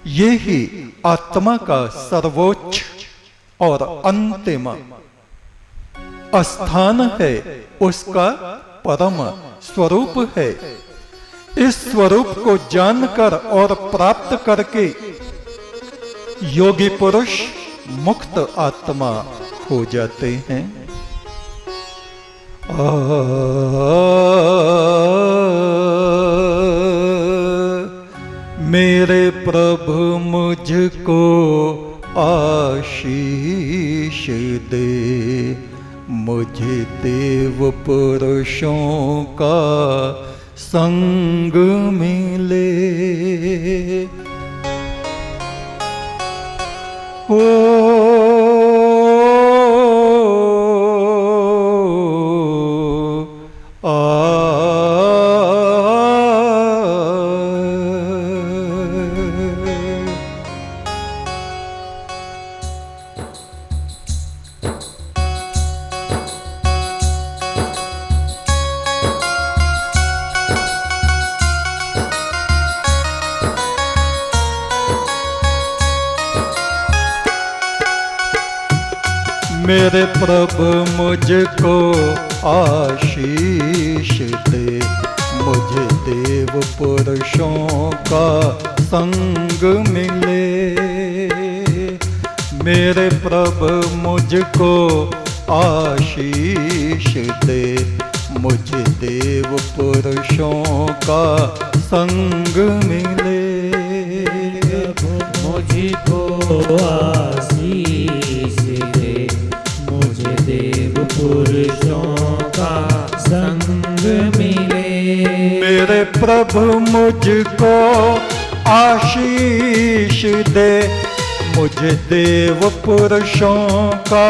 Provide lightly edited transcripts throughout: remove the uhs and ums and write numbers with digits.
ये ही आत्मा का सर्वोच्च और अंतिम स्थान है, उसका परम स्वरूप है। इस स्वरूप को जानकर और प्राप्त करके योगी पुरुष मुक्त आत्मा हो जाते हैं। मेरे प्रभु मुझको आशीष दे, मुझे देव पुरुषों का संग मिले। मेरे प्रभु मुझको आशीष दे, मुझे देव पुरुषों का संग मिले। मेरे प्रभु मुझको आशीष दे, मुझे देव पुरुषों का संग मिले। मुझको आशीष दे, मुझे देव पुरुषों का संग मिले। मेरे प्रभु मुझको आशीष दे, मुझे देव पुरुषों का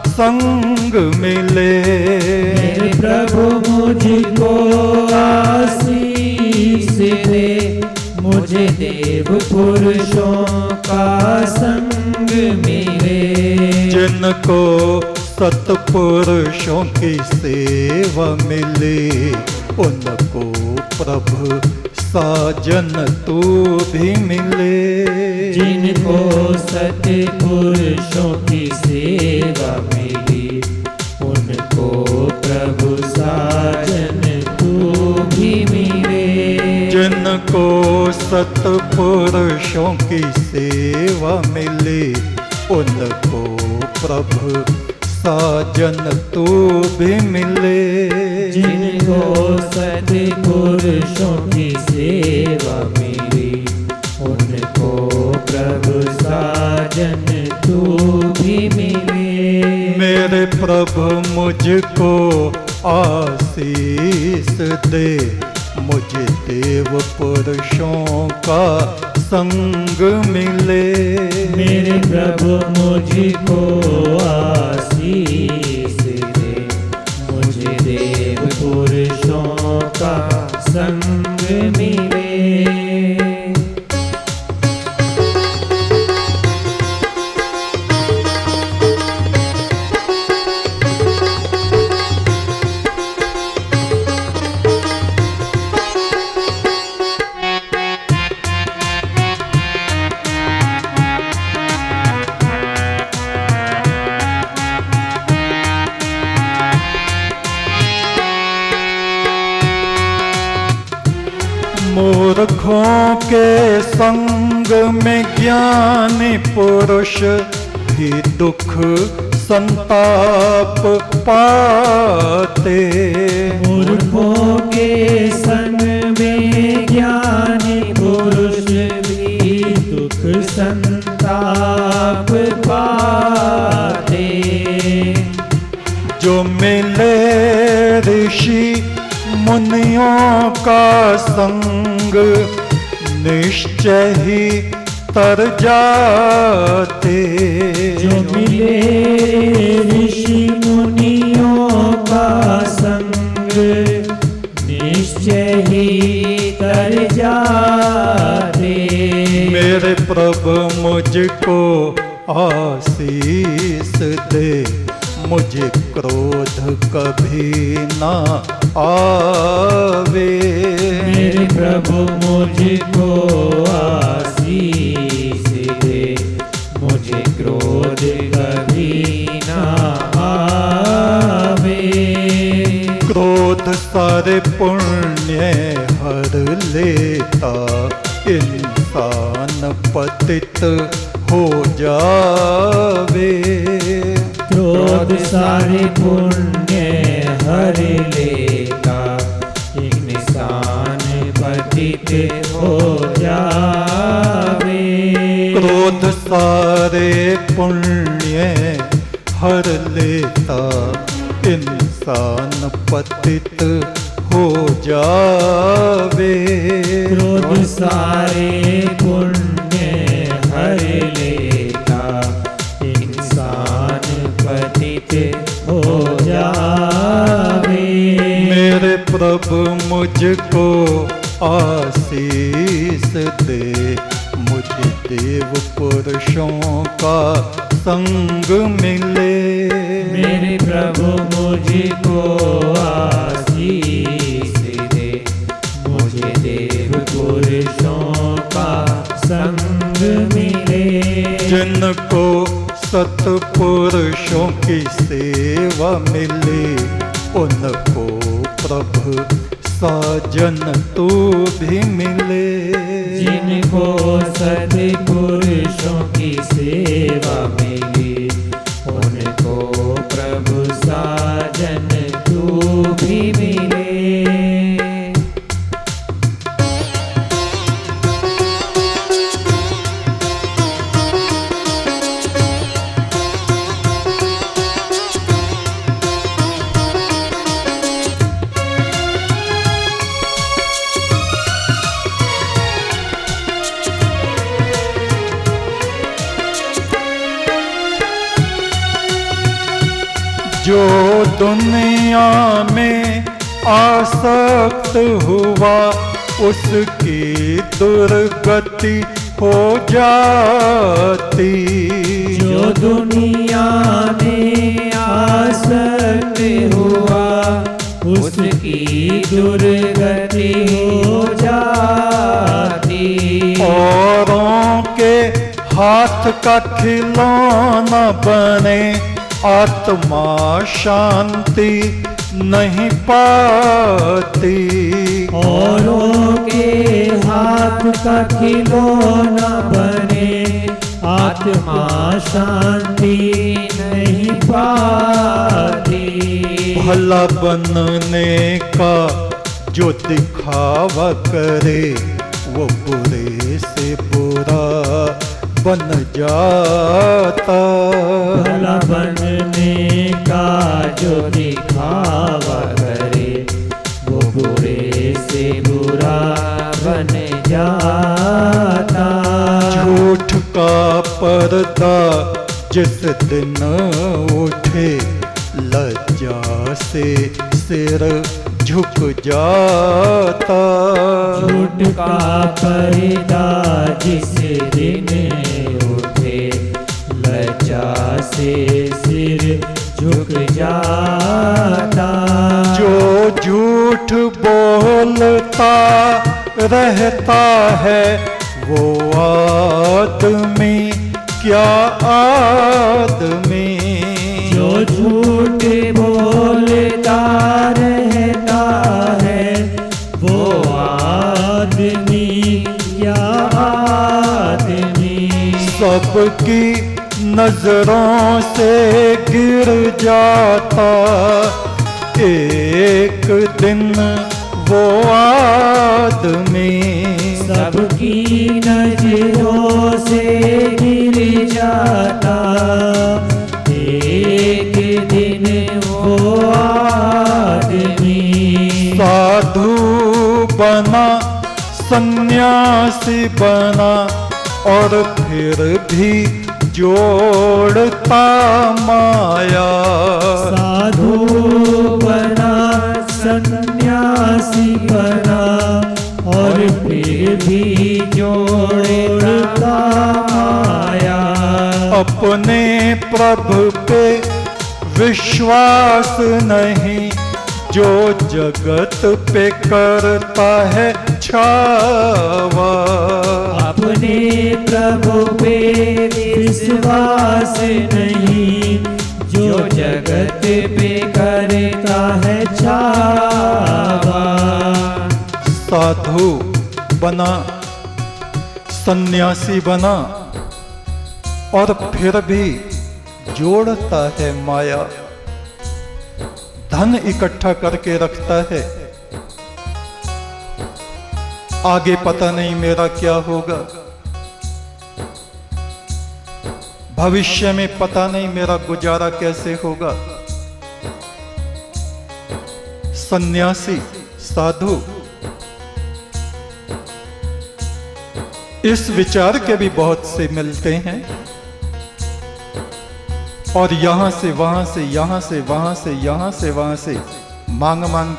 संग मिले। मेरे प्रभु मुझको आशीष दे, मुझे देव पुरुषों का संग मिले। जिनको सतपुरुषों की सेवा मिले, उनको प्रभु साजन तू भी मिले। जिनको सतपुरुषों की सेवा मिली, उनको प्रभु साजन तू भी मिले। जिनको सतपुरुषों की सेवा मिली, उनको प्रभु साजन तू भी मिले। जिनको सतपुरुषों की सेवा मिली, उनको प्रभु साजन तू भी मिले। मेरे प्रभु मुझको आशीष दे, मुझे देव पुरुषों का संग मिले। मेरे प्रभु मुझको आशीष दे, मुझे देव पुरुषों का संग मिले। मूर्खों के संग में ज्ञानी पुरुष भी दुख संताप पाते। मूर्खों के संग में ज्ञानी पुरुष भी दुख संताप पाते। जो मिले ऋषि मुनियों का संग, निश्चय ही तर जाते। जो मिले ऋषि मुनियों का संग, निश्चय ही तर जाते। मेरे प्रभु मुझको आशीष दे, मुझे क्रोध कभी ना आवे। मेरे प्रभु मुझको आशीष क्रोध सारे पुण्य हर लेता, इंसान पतित हो जावे। क्रोध सारे पुण्य हर लेता, इंसान पतित हो जावे। क्रोध सारे पुण्य हर लेता, इंसान पतित हो जावे। क्रोध सारे पुण्य हर लेता, इंसान पतित हो जावे। मेरे प्रभु मुझको आशीष दे, मुझे देव पुरुषों का संग मिले। मेरे प्रभु मुझको आशीष दे, मुझे देव पुरुषों का संग मिले। जिनको सतपुरुषों की सेवा मिले, उनको प्रभु साजन तू भी मिले। जिनको सत्पुरुषों की सेवा मिली, उनको प्रभु साजन तू भी मिले। जो दुनिया में आसक्त हुआ, उसकी दुर्गति हो जाती। जो दुनिया में आसक्त हुआ, उसकी दुर्गति हो जाती। औरों के हाथ का खिलौना बने, आत्मा शांति नहीं पाती। औरों के हाथ का खिलौना बने, आत्मा शांति नहीं पाती। भला बनने का जो दिखावा करे, वो बुरे से बुरा बन जाता। भला बनने का जो दिखावा करे, वो बुरे से बुरा बन जाता। झूठ का पर्दा जिस दिन उठे, लज्जा से सिर झुक जाता। झूठ का पर्दा जिस दिन उठे, लज्जा से सिर झुक जाता। जो झूठ बोलता रहता है, वो आदमी क्या आदमी। जो झूठ बोलता रहता है, वो आदमी क्या आदमी। सबकी नजरों से गिर जाता, एक दिन वो आदमी। सबकी नजरों से गिर जाता, एक दिन वो आदमी। साधु बना, सन्यासी बना, और फिर भी जोड़ता माया। साधु बना, सन्यासी बना, और फिर भी जोड़ता माया। अपने प्रभु पे विश्वास नहीं, जो जगत पे करता है छावा। अपने प्रभु पे विश्वास नहीं, जो जगत पे करता है छावा। साधु बना, सन्यासी बना, और फिर भी जोड़ता है माया, धन इकट्ठा करके रखता है। आगे पता नहीं मेरा क्या होगा, भविष्य में पता नहीं मेरा गुजारा कैसे होगा। सन्यासी, साधु इस विचार के भी बहुत से मिलते हैं, और यहां से वहां से, यहां से वहां से, यहां से वहां से मांग मांग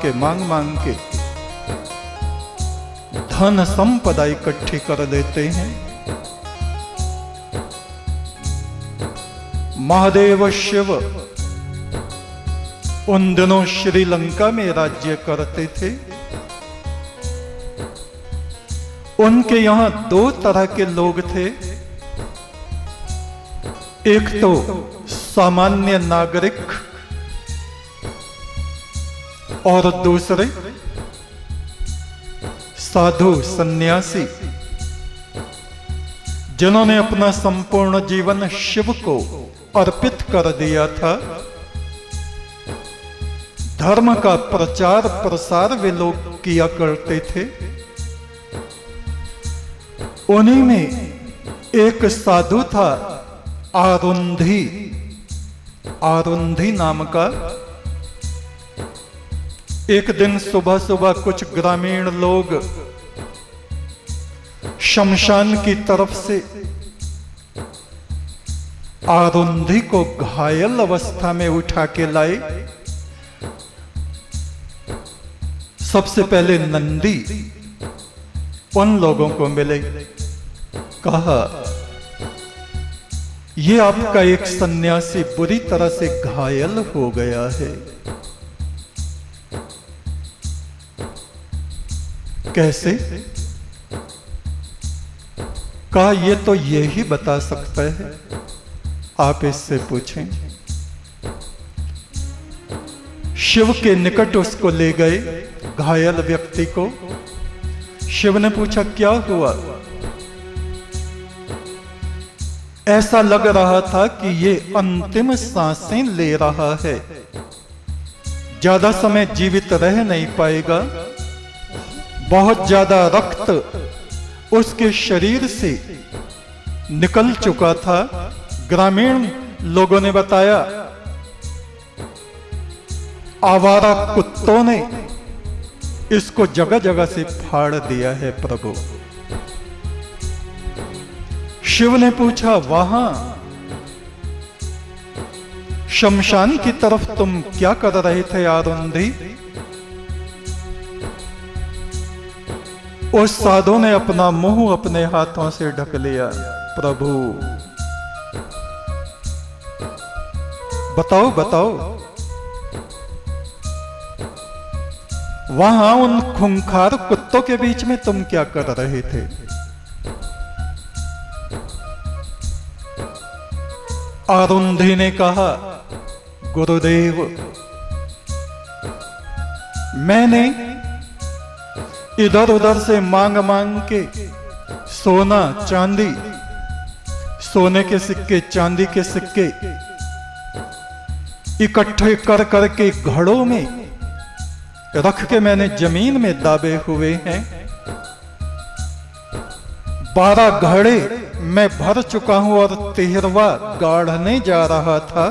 के धन संपदा इकट्ठी कर लेते हैं। महादेव शिव उन दिनों श्रीलंका में राज्य करते थे। उनके यहां दो तरह के लोग थे, एक तो सामान्य नागरिक और दूसरे साधु सन्यासी, जिन्होंने अपना संपूर्ण जीवन शिव को अर्पित कर दिया था। धर्म का प्रचार प्रसार वे लोग किया करते थे। उन्हीं में एक साधु था आरुंधी, आरुंधी नाम का। एक दिन सुबह सुबह कुछ ग्रामीण लोग शमशान की तरफ से आरुंधी को घायल अवस्था में उठा के लाए। सबसे पहले नंदी उन लोगों को मिले, कहा ये आपका एक सन्यासी बुरी तरह से घायल हो गया है। कैसे? कहा ये तो ये ही बता सकता है, आप इससे पूछें। शिव के निकट उसको ले गए, घायल व्यक्ति को। शिव ने पूछा क्या हुआ? ऐसा लग रहा था कि ये अंतिम सांसें ले रहा है, ज्यादा समय जीवित रह नहीं पाएगा। बहुत ज्यादा रक्त उसके शरीर से निकल चुका था। ग्रामीण लोगों ने बताया आवारा कुत्तों ने इसको जगह जगह से फाड़ दिया है प्रभु। शिव ने पूछा वहां शमशान की तरफ तुम क्या कर रहे थे आरुंधी? उस साधु ने अपना मुंह अपने हाथों से ढक लिया। प्रभु बताओ बताओ, वहां उन खूंखार कुत्तों के बीच में तुम क्या कर रहे थे? आरुंधी ने कहा गुरुदेव, मैंने इधर उधर से मांग मांग के सोना चांदी, सोने के सिक्के चांदी के सिक्के इकट्ठे कर करके घड़ों में रख के मैंने जमीन में दाबे हुए हैं। 12 घड़े मैं भर चुका हूं और 13वां गाढ़ने जा रहा था,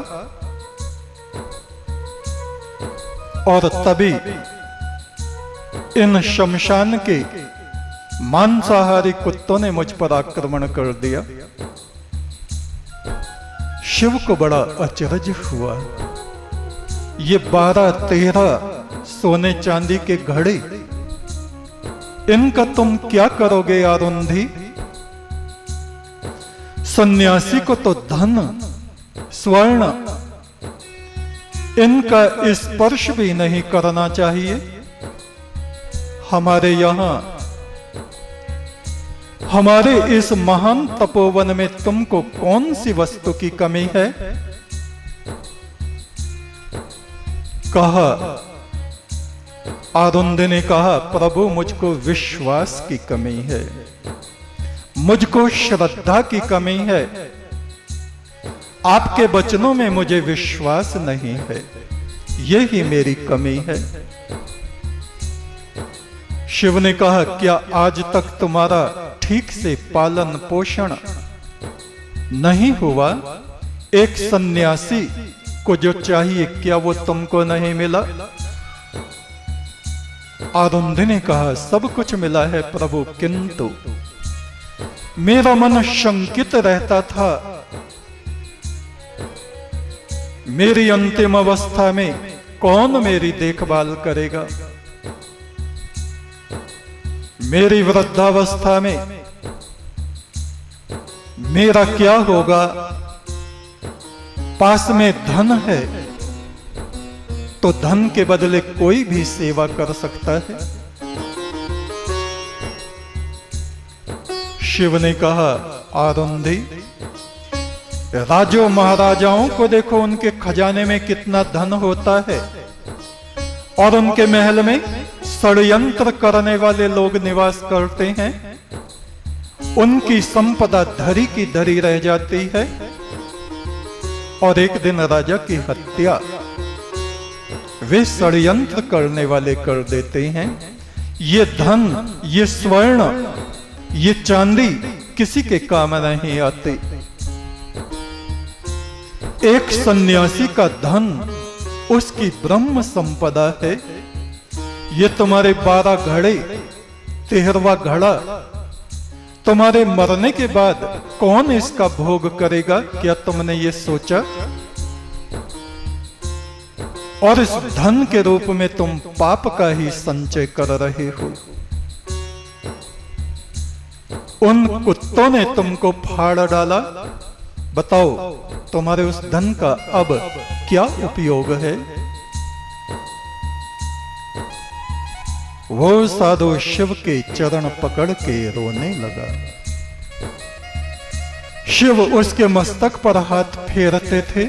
और तभी इन शमशान के मांसाहारी कुत्तों ने मुझ पर आक्रमण कर दिया। शिव को बड़ा अचरज हुआ। ये 12-13 सोने चांदी के घड़े, इनका तुम क्या करोगे आरुंधी? सन्यासी को तो धन स्वर्ण इनका स्पर्श भी नहीं करना चाहिए। हमारे यहां, हमारे इस महान तपोवन में तुमको कौन सी वस्तु की कमी है? कहा आरुंधी ने कहा, प्रभु मुझको विश्वास की कमी है, मुझको श्रद्धा की कमी है, आपके वचनों में मुझे विश्वास नहीं है, यही मेरी कमी है। शिव ने कहा, क्या आज तक तुम्हारा ठीक से पालन पोषण नहीं हुआ? एक सन्यासी को जो चाहिए क्या वो तुमको नहीं मिला? आरुंधी ने कहा, सब कुछ मिला है प्रभु, किंतु मेरा मन शंकित रहता था। मेरी अंतिम अवस्था में कौन मेरी देखभाल करेगा? मेरी वृद्धावस्था में मेरा क्या होगा? पास में धन है तो धन के बदले कोई भी सेवा कर सकता है। शिव ने कहा, आरुंधी, राजों महाराजाओं को देखो, उनके खजाने में कितना धन होता है और उनके महल में षड्यंत्र करने वाले लोग निवास करते हैं। उनकी संपदा धरी की धरी रह जाती है और एक दिन राजा की हत्या वे षड्यंत्र करने वाले कर देते हैं। ये धन, ये स्वर्ण, ये चांदी किसी के काम नहीं आते। एक सन्यासी का धन उसकी ब्रह्म संपदा है। ये तुम्हारे 12 घड़े, 13वां घड़ा तुम्हारे मरने के बाद कौन इसका भोग करेगा? क्या तुमने ये सोचा? और इस धन के रूप में तुम पाप का ही संचय कर रहे हो। उन कुत्तों ने तुमको फाड़ डाला, बताओ तुम्हारे उस धन का अब क्या उपयोग है? वो साधु शिव के चरण पकड़ के रोने लगा। शिव उसके मस्तक पर हाथ फेरते थे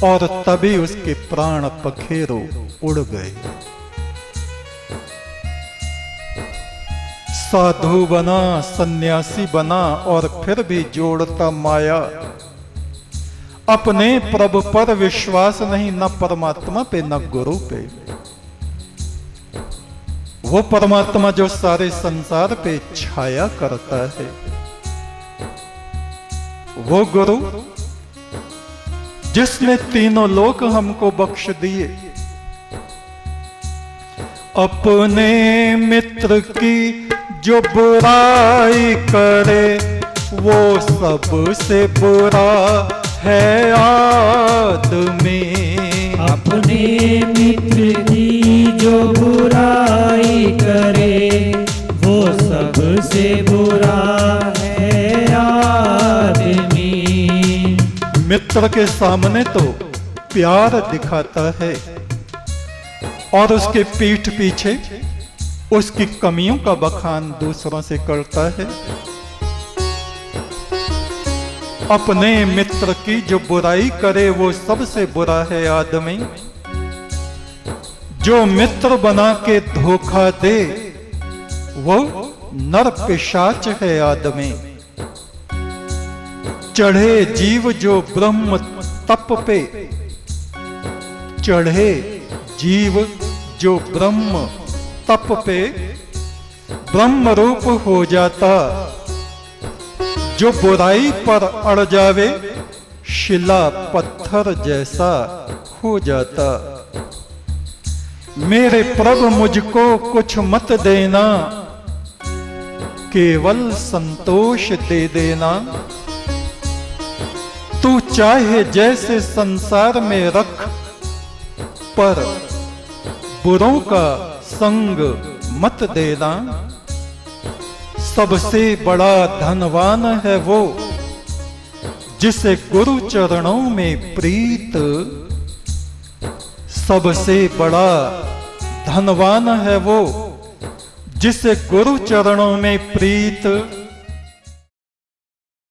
और तभी उसके प्राण पखेरु उड़ गए। साधु बना, सन्यासी बना और फिर भी जोड़ता माया। अपने प्रभु पर विश्वास नहीं, न परमात्मा पे न गुरु पे। वो परमात्मा जो सारे संसार पे छाया करता है, वो गुरु जिसने तीनों लोक हमको बख्श दिए। अपने मित्र की जो बुराई करे वो सबसे बुरा है आदमी। अपने मित्र की जो बुराई करे वो सबसे बुरा है आदमी। मित्र के सामने तो प्यार दिखाता है और उसके पीठ पीछे उसकी कमियों का बखान दूसरों से करता है। अपने मित्र की जो बुराई करे वो सबसे बुरा है आदमी। जो मित्र बना के धोखा दे वो नर पिशाच है आदमी। चढ़े जीव जो ब्रह्म तप पे, चढ़े जीव जो ब्रह्म तप पे ब्रह्म रूप हो जाता। जो बुराई पर अड़ जावे शिला पत्थर जैसा हो जाता। मेरे प्रभु मुझको कुछ मत देना, केवल संतोष दे देना। तू चाहे जैसे संसार में रख, पर बुरों का संग मत देना। सबसे बड़ा धनवान है वो जिसे गुरु चरणों में प्रीत। सबसे बड़ा धनवान है वो जिसे गुरु चरणों में प्रीत।